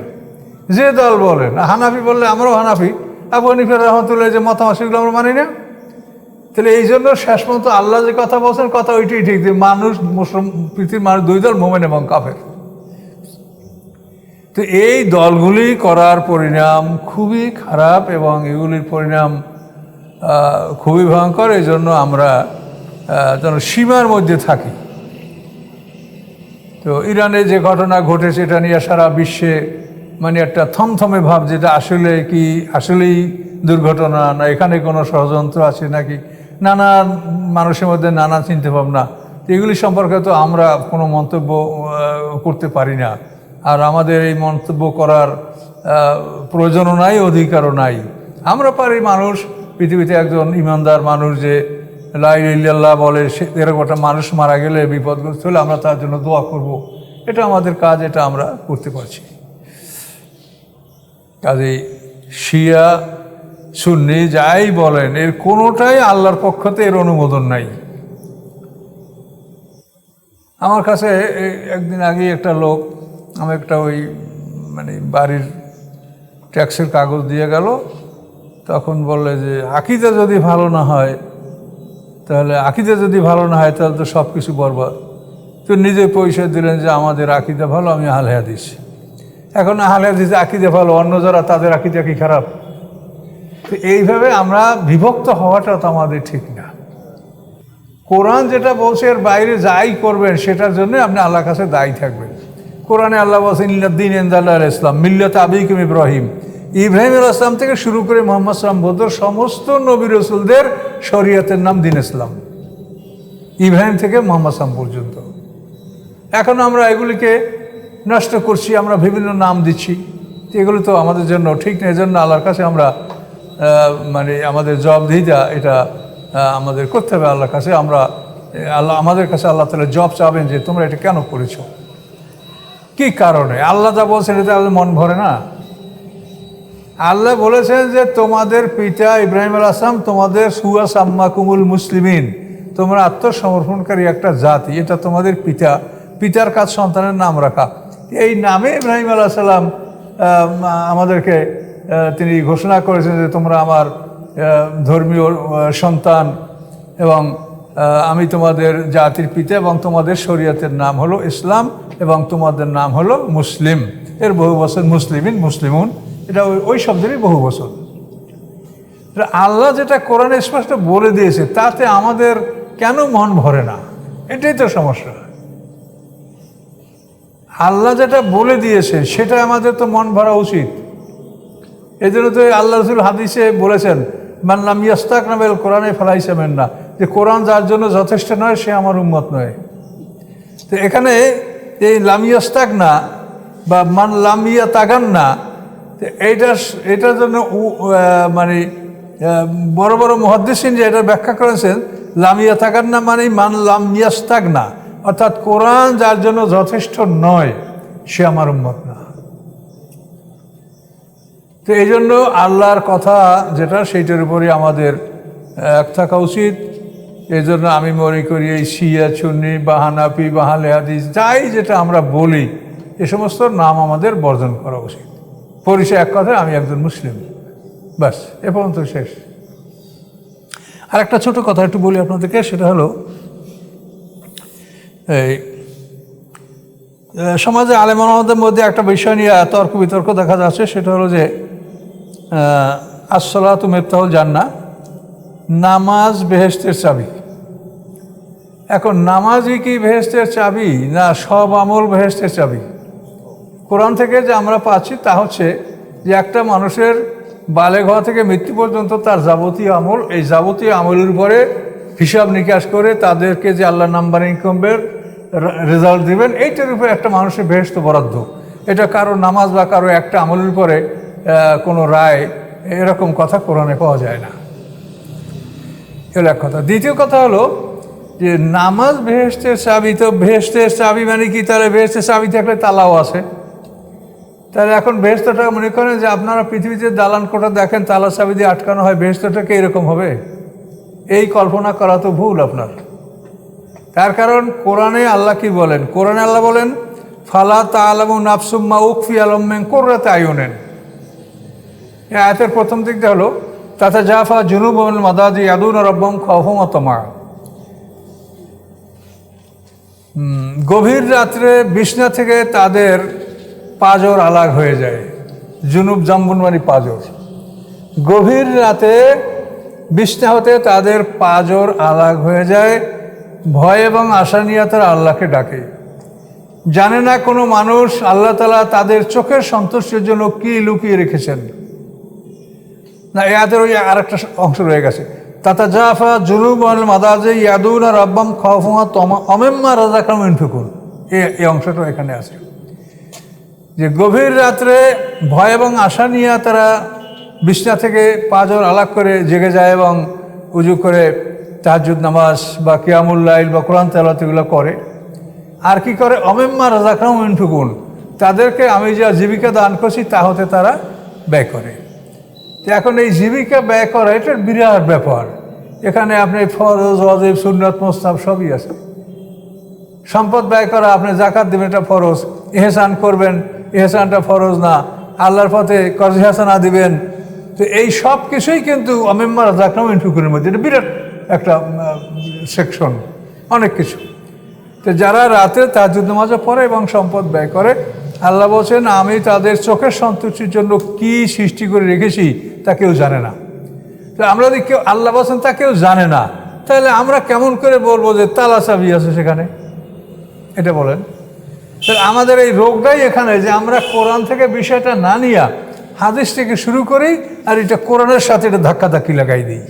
যে দল বলেন। হানাফি বললে আমরাও হানাফি, আবু হানিফা রাহমাতুল্লাহ যে মতামত সেগুলো আমরা মানি না। তাহলে এই জন্য শেষ পর্যন্ত আল্লাহ যে কথা বলছেন কথা ওইটাই ঠিক, যে মানুষ মুসলিম, পৃথিবীর মানুষ দুই দল, মোমেন এবং কাফের। তো এই দলগুলি করার পরিণাম খুবই খারাপ এবং এগুলির পরিণাম খুবই ভয়ঙ্কর। এই জন্য আমরা যেন সীমার মধ্যে থাকি। তো ইরানে যে ঘটনা ঘটেছে এটা নিয়ে সারা বিশ্বে মানে একটা থমথমে ভাব, যেটা আসলে কি আসলেই দুর্ঘটনা না এখানে কোনো ষড়যন্ত্র আছে নাকি, নানা মানুষের মধ্যে নানা চিন্তা ভাবনা। এগুলি সম্পর্কে তো আমরা কোনো মন্তব্য করতে পারি না, আর আমাদের এই মন্তব্য করার প্রয়োজনও নাই, অধিকারও নাই। আমরা পারি মানুষ, পৃথিবীতে একজন ইমানদার মানুষ যে লা ইলাহা ইল্লাল্লাহ বলে, সে এরকম একটা মানুষ মারা গেলে, বিপদগ্রস্ত হলে আমরা তার জন্য দোয়া করব, এটা আমাদের কাজ, এটা আমরা করতে পারছি। কাজেই শিয়া সুন্নি যাই বলেন, এর কোনোটাই আল্লাহর পক্ষতে এর অনুমোদন নাই। আমার কাছে একদিন আগে একটা লোক আমার একটা ওই মানে বাড়ির ট্যাক্সের কাগজ দিয়ে গেল, তখন বললে যে আকীদা যদি ভালো না হয় তাহলে, আকীদা যদি ভালো না হয় তাহলে তো সব কিছু বরবাদ। তো নিজে পয়সা দিলেন যে আমাদের আকীদা ভালো, আমি আহলে হাদিস। এখন আহলে হাদিস আকীদা ভালো, অন্য যারা তাদের আকীদা কি খারাপ? তো এইভাবে আমরা বিভক্ত হওয়াটা তো আমাদের ঠিক না। কোরআন যেটা বলছে এর বাইরে যাই করবেন সেটার জন্য আপনি আল্লাহর কাছে দায়ী থাকবেন। কোরআনে আল্লাহ বলছেন ইন্নাদ্দীন ইনদাল্লাহিল ইসলাম মিল্লাত আবিকুম ইব্রাহিম, ইব্রাহিম আলাইহিস সালাম থেকে শুরু করে মুহাম্মদ সাল্লাল্লাহু আলাইহি ওয়াসাল্লাম সমস্ত নবী রাসূলদের শরীয়তের নাম দ্বীন ইসলাম, ইব্রাহিম থেকে মুহাম্মদ সাল্লাল্লাহু আলাইহি ওয়াসাল্লাম পর্যন্ত। এখন আমরা এগুলিকে নষ্ট করছি, আমরা বিভিন্ন নাম দিচ্ছি, এগুলো তো আমাদের জন্য ঠিক না। এজন্য আল্লাহর কাছে আমরা মানে আমাদের জবাবদিহিতা এটা আমাদের করতে হবে আল্লাহর কাছে। আমরা আমাদের কাছে আল্লাহ তাআলা জব চাবেন যে তোমরা এটা কেন করেছো, কি কারণে? আল্লাহ যা বলছেন এটা আমাদের মন ভরে না। আল্লাহ বলেছেন যে তোমাদের পিতা ইব্রাহিম আলাইহিস সালাম তোমাদের সুয়া সাম্মাকুমুল মুসলিমিন, তোমরা আত্মসমর্পণকারী একটা জাতি, এটা তোমাদের পিতা, পিতার কাজ সন্তানের নাম রাখা। এই নামে ইব্রাহিম আলাইহিস সালাম আমাদেরকে তিনি ঘোষণা করেছেন যে তোমরা আমার ধর্মীয় সন্তান এবং আমি তোমাদের জাতির পিতা এবং তোমাদের শরীয়তের নাম হলো ইসলাম এবং তোমাদের নাম হলো মুসলিম। এর বহু বছর মুসলিমিন, মুসলিমুন, এটা ওই শব্দেরই বহু বছর। আল্লাহ যেটা কোরআনে স্পষ্ট বলে দিয়েছে তাতে আমাদের কেন মন ভরে না? এটাই তো সমস্যা। আল্লাহ যেটা বলে দিয়েছে সেটা আমাদের তো মন ভরা উচিত। এই জন্য তো আল্লাহ রাসূল হাদিসে বলেছেন মান লাম ইয়াস্তাগনা বিল কোরআনে ফালাইসা মিন্না, যে কোরআন যার জন্য যথেষ্ট নয় সে আমার উম্মত নয়। তো এখানে এই লাম ইয়াস্তাগনা বা মান লাম ইয়াতাগান্না, এটার জন্য মানে বড় বড় মুহাদ্দিসিন যে এটা ব্যাখ্যা করেছেন, লাম ইয়াতাগান্না মানে মান লাম ইয়াস্তাগনা, অর্থাৎ কোরআন যার জন্য যথেষ্ট নয় সে আমার উম্মত না। তো এই জন্য আল্লাহর কথা যেটা সেইটার উপরে আমাদের এক থাকা উচিত। এই জন্য আমি মনে করি এই শিয়া সুন্নি বা হানাফি বা আহলে হাদিস যাই যেটা আমরা বলি এ সমস্ত নাম আমাদের বর্জন করা উচিত। পরিচয় এক কথায় আমি একজন মুসলিম, ব্যাস এ পর্যন্ত শেষ। আর একটা ছোট কথা একটু বলি আপনাদেরকে, সেটা হলো এই সমাজে আলেমানদের মধ্যে একটা বিষয় নিয়ে তর্ক বিতর্ক দেখা যাচ্ছে, সেটা হলো যে আসসালাতু মিফতাহুল জান্নাহ, নামাজ বেহেশতের চাবি। এখন নামাজই কি বেহেশতের চাবি না সব আমল বেহেশতের চাবি? কোরআন থেকে যে আমরা পাচ্ছি তা হচ্ছে যে একটা মানুষের বালেগ হওয়া থেকে মৃত্যু পর্যন্ত তার যাবতীয় আমল, এই যাবতীয় আমলের উপরে হিসাব নিকাশ করে তাদেরকে যে আল্লাহ নাম্বার ইনকামের রেজাল্ট দিবেন, এইটার উপরে একটা মানুষের বেহেশত বরাদ্দ। এটা কারো নামাজ বা কারো একটা আমলের উপরে কোনো রায়, এরকম কথা কোরআনে পাওয়া যায় না। এর এক কথা। দ্বিতীয় কথা হলো যে নামাজ বেহেশতের চাবি, তো বেহেশতের চাবি মানে কি? তাহলে বেহেশতের চাবি থাকলে তালাও আছে। তাহলে এখন বেহেশতটা মনে করেন যে আপনারা পৃথিবীতে দালান কোঠা দেখেন তালা চাবি দিয়ে আটকানো হয়, বেহেশতটাকে এরকম হবে? এই কল্পনা করা তো ভুল আপনার। তার কারণ কোরআনে আল্লাহ কি বলেন? কোরআনে আল্লাহ বলেন ফালা তাআলামু নাফসুম মা উখফিয়া লাহুম মিন কুররাতি আয়ুনিন। এই আয়াতের প্রথম দিকটা হলো তাতাজাফা জুনুবুহুল মাদাজি ইয়াদুনা রাব্বাহুম খাওফান ওয়া তামা। গভীর রাত্রে বিছনা থেকে তাদের পাজর আলাগ হয়ে যায়। জুনুব জাম্বুন মানে পাজর। গভীর রাতে বিছনা হতে তাদের পাজর আলাগ হয়ে যায়, ভয় এবং আশা নিয়ে তারা আল্লাহকে ডাকে। জানে না কোনো মানুষ আল্লাহ তাআলা তাদের চোখের সন্তুষ্টির জন্য কি লুকিয়ে রেখেছেন। না, এদের ওই আরেকটা অংশ রয়ে গেছে, তাতাজাফা জুনুবুহুল মাদাজি ইয়াদুনা রাব্বাহুম খাওফান ওয়া তামা মিম্মা রাযাকনাহুম ইউনফিকুন। এই অংশটা এখানে আছে যে গভীর রাত্রে ভয় এবং আশা নিয়ে তারা বিছনা থেকে পাজর আলাগ করে জেগে যায় এবং উজু করে তাহাজ্জুদ নামাজ বা কিয়ামুল লাইল বা কোরআন তেলাওয়াত এগুলো করে। আর কি করে? মিম্মা রাযাকনাহুম ইউনফিকুন, তাদেরকে আমি যা জীবিকা দান করছি তা হতে তারা ব্যয় করে। তো এখন এই জীবিকা ব্যয় করা এটা বিরাট ব্যাপার। এখানে আপনি ফরজ, ওয়াজিব, সুন্নাত, মুস্তাহাব সবই আছে। সম্পদ ব্যয় করা, আপনি জাকাত দেবেন, এটা ফরজ। ইহসান করবেন, ইহসানটা ফরজ না। আল্লাহর পথে কর্জ হাসানা দিবেন। তো এই সব কিছুই কিন্তু মিম্মা রাযাকনাহুম ইউনফিকুনের মধ্যে, এটা বিরাট একটা সেকশন, অনেক কিছু। তো যারা রাতে তাহাজ্জুদ নামাজও পড়ে এবং সম্পদ ব্যয় করে, আল্লাহ বলছেন আমি তাদের চোখের সন্তুষ্টির জন্য কি সৃষ্টি করে রেখেছি তা কেউ জানে না। তো আমরা যদি কেউ, আল্লাহ বলছেন তা কেউ জানে না, তাহলে আমরা কেমন করে বলবো যে তালা চাবি আছে সেখানে? এটা বলেন। তাহলে আমাদের এই রোগটাই এখানে যে আমরা কোরআন থেকে বিষয়টা না নিয়ে হাদিস থেকে শুরু করি, আর এটা কোরআনের সাথে এটা ধাক্কাধাক্কি লাগাই দিই।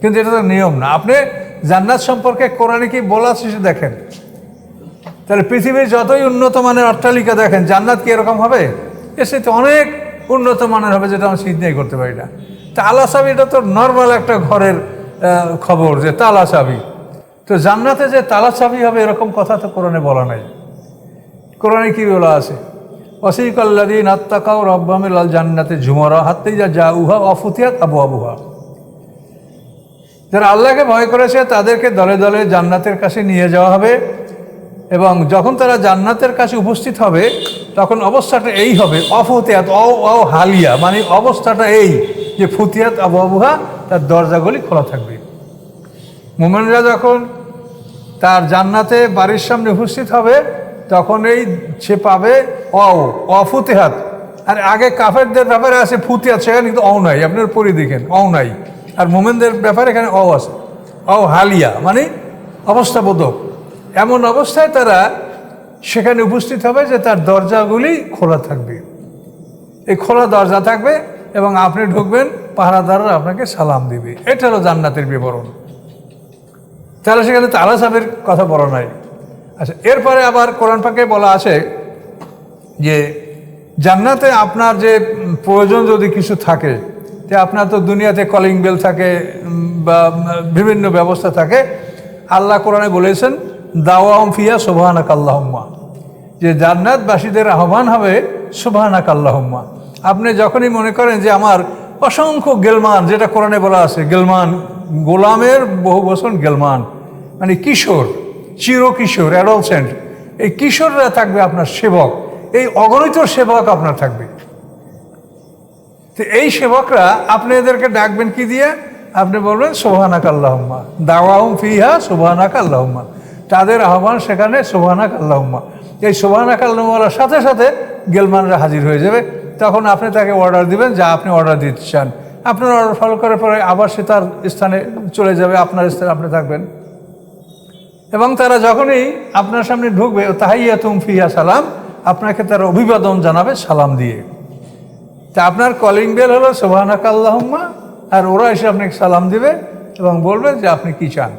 কিন্তু এটা তো নিয়ম না। আপনি জান্নাত সম্পর্কে কোরআনে কি বলা আছে সে দেখেন। তাহলে পৃথিবীর যতই উন্নত মানের অট্টালিকা দেখেন, জান্নাত কি এরকম হবে? এর সাথে অনেক উন্নত মানের হবে, যেটা আমরা চিন্তাই করতে পারি না। তালা চাবি এটা তো নর্মাল একটা ঘরের খবর যে তালা চাবি। তো জান্নাতে যে তালা চাবি হবে এরকম কথা তো কোরআনে বলা নাই। কোরআনে কি বলা আছে? ওয়াসিকাল্লাযীনা আত্তাকাউ রাব্বাহুম ইলাল জান্নাতি যুমারা হাত্তা ইযা জাউহা ওয়া ফুতিহাত আবওয়াবুহা। যারা আল্লাহকে ভয় করেছে তাদেরকে দলে দলে জান্নাতের কাছে নিয়ে যাওয়া হবে, এবং যখন তারা জান্নাতের কাছে উপস্থিত হবে তখন অবস্থাটা এই হবে, অফুতিয়াত ও হালিয়া, মানে অবস্থাটা এই যে ফুতিয়াত আবওয়াবুহা, তার দরজাগুলি খোলা থাকবে। মুমিনরা যখন তার জান্নাতে বাড়ির সামনে উপস্থিত হবে তখন এই সে পাবে অফুতিহাত। আর আগে কাফেরদের ব্যাপারে আছে ফুতিয়াত, সেখানে কিন্তু নাই, আপনার পড়ে দেখেন নাই। আর মুমিনদের ব্যাপারে এখানে আছে হালিয়া, মানে অবস্থাবোধক। এমন অবস্থায় তারা সেখানে উপস্থিত হবে যে তার দরজাগুলি খোলা থাকবে। এই খোলা দরজা থাকবে এবং আপনি ঢুকবেন, পাহারাদাররা আপনাকে সালাম দিবে। এটা হলো জান্নাতের বিবরণ। তাহলে সেখানে তালা চাবির কথা বলা নাই। আচ্ছা, এরপরে আবার কোরআন পাকে বলা আছে যে জান্নাতে আপনার যে প্রয়োজন যদি কিছু থাকে, যে আপনার তো দুনিয়াতে কলিং বেল থাকে বা বিভিন্ন ব্যবস্থা থাকে, আল্লাহ কোরআনে বলেছেন দাওয়াহুম ফিহা সুবহানাকা আল্লাহুম্মা, যে জান্নাতবাসীদের আহ্বান হবে সুবহানাকা আল্লাহুম্মা। আপনি যখনই মনে করেন যে আমার অসংখ্য গেলমান, যেটা কোরআনে বলা আছে গেলমান, গোলামের বহু বচন গেলমান, মানে কিশোর, চিরকিশোর, অ্যাডলসেন্ট, এই কিশোররা থাকবে আপনার সেবক, এই অগণিত সেবক আপনার থাকবে। তো এই সেবকরা আপনি এদেরকে ডাকবেন কি দিয়ে? আপনি বলবেন সুবহানাকা আল্লাহুম্মা, দাওয়াহুম ফিহা সুবহানাকা আল্লাহুম্মা, তাদের আহ্বান সেখানে সুবহানাকা আল্লাহুম্মা। এই সুবহানাকা আল্লাহুম্মার সাথে সাথে গেলমানরা হাজির হয়ে যাবে। তখন আপনি তাকে অর্ডার দিবেন যা আপনি অর্ডার দিতে চান। আপনার অর্ডার ফলো করার পরে আবার সে তার স্থানে চলে যাবে, আপনার স্থানে আপনি থাকবেন। এবং তারা যখনই আপনার সামনে ঢুকবে, তাহিয়াতুম ফিহা সালাম, আপনাকে তারা অভিবাদন জানাবে সালাম দিয়ে। তা আপনার কলিং বেল হলো সুবহানাকা আল্লাহুম্মা, আর ওরা এসে আপনাকে সালাম দিবে এবং বলবে যে আপনি কি চান।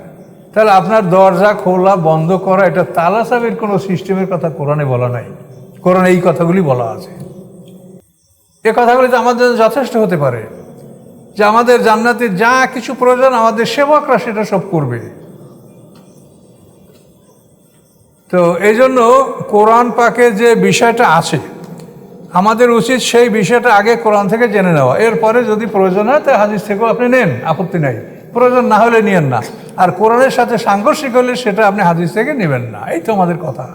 তাহলে আপনার দরজা খোলা বন্ধ করা, এটা তালা চাবির কোনো সিস্টেমের কথা কোরআনে বলা নাই। কোরআনে এই কথাগুলি বলা আছে। এ কথাগুলি তো আমাদের যথেষ্ট হতে পারে যে আমাদের জান্নাতে যা কিছু প্রয়োজন আমাদের সেবকরা সেটা সব করবে। তো এই জন্য কোরআন পাকে যে বিষয়টা আছে আমাদের উচিত সেই বিষয়টা আগে কোরআন থেকে জেনে নেওয়া, এরপরে যদি প্রয়োজন হয় তাই হাদিস থেকেও আপনি নেন, আপত্তি নাই, প্রয়োজন না হলে নিয়েন না। আর কোরআনের সাথে সাংঘর্ষিক হলে সেটা আপনি হাদিস থেকে নেবেন না, এই তো আমাদের কথা।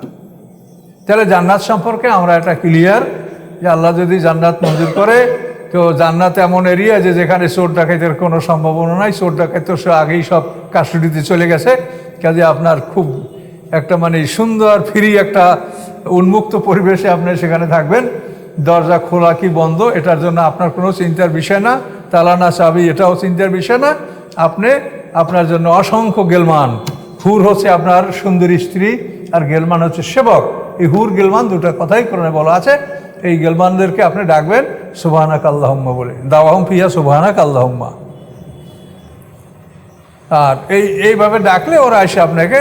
তাহলে জান্নাত সম্পর্কে আমরা এটা ক্লিয়ার যে আল্লাহ যদি জান্নাত মঞ্জুর করে তো জান্নাত এমন এরিয়া যে যেখানে চোর ডাকাতের কোনো সম্ভাবনা নাই, চোর ডাকাত তো সে আগেই সব কাস্টডিতে চলে গেছে, কাজে আপনার খুব একটা মানে সুন্দর ফ্রি একটা উন্মুক্ত পরিবেশে আপনি সেখানে থাকবেন। দরজা খোলা কি বন্ধ এটার জন্য আপনার কোনো চিন্তার বিষয় না, তালা না চাবি এটাও চিন্তার বিষয় না। আপনি আপনার জন্য অসংখ্য গেলমান, হুর হচ্ছে আপনার সুন্দরী স্ত্রী আর গেলমান হচ্ছে সেবক। এই হুর গেলমান দুটো কথাই কোরআনে বলা আছে। এই গেলমানদেরকে আপনি ডাকবেন সুবহানাক আল্লাহুম্মা বলে, দাওয়াহুম ফিহা সুবহানাক আল্লাহুম্মা। আর এইভাবে ডাকলে ওরা এসে আপনাকে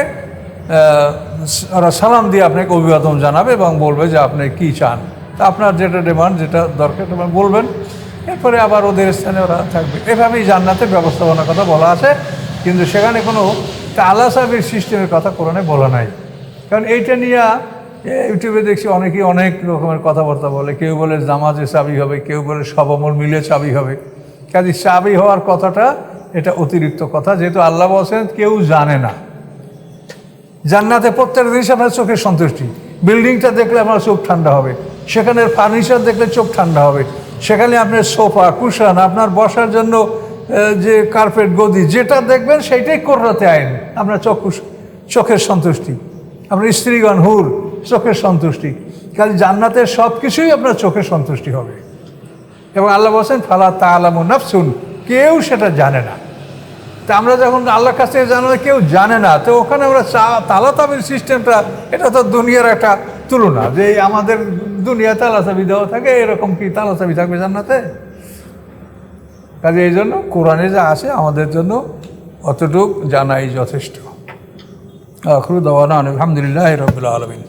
ওরা সালাম দিয়ে আপনাকে অভিবাদন জানাবে এবং বলবে যে আপনি কি চান, তা আপনার যেটা ডিমান্ড যেটা দরকার তোমার বলবেন, এরপরে আবার ওদের স্থানে ওরা থাকবে। এভাবেই জান্নাতের ব্যবস্থাপনার কথা বলা আছে, কিন্তু সেখানে কোনো তালা চাবির সিস্টেমের কথা কোরআনে বলা নাই। কারণ এইটা নিয়ে ইউটিউবে দেখছি অনেকেই অনেক রকমের কথাবার্তা বলে, কেউ বলে নামাজে চাবি হবে, কেউ বলে সব আমল মিলে চাবি হবে। কাজে চাবি হওয়ার কথাটা এটা অতিরিক্ত কথা, যেহেতু আল্লাহ বলছেন কেউ জানে না। জান্নাতে প্রত্যেক জিনিস আপনার চোখের সন্তুষ্টি, বিল্ডিংটা দেখলে আপনার চোখ ঠান্ডা হবে, সেখানের ফার্নিচার দেখলে চোখ ঠান্ডা হবে, সেখানে আপনার সোফা কুশন, আপনার বসার জন্য যে কার্পেট গদি যেটা দেখবেন সেইটাই কোরআতে আইন, আপনার চোখের সন্তুষ্টি, আপনার স্ত্রীগণ হুর চোখের সন্তুষ্টি। কাজে জান্নাতের সব কিছুই আপনার চোখের সন্তুষ্টি হবে। এবং আল্লাহ বলছেন ফালা তাআলামু নাফসুন, কেউ সেটা জানে না। তা আমরা যখন আল্লাহর কাছ থেকে জানলে কেউ জানে না, তো ওখানে আমরা তালা চাবির সিস্টেমটা এটা তো দুনিয়ার একটা তুলনা, যে আমাদের দুনিয়ায় তালা চাবি দেওয়া থাকে, এরকম কি তালা চাবি থাকবে জান্নাতে? কাজে এই জন্য কোরআনে যা আছে আমাদের জন্য অতটুক জানাই যথেষ্ট। আখিরু দাওয়ানা আলহামদুলিল্লাহি রাব্বিল আলামিন।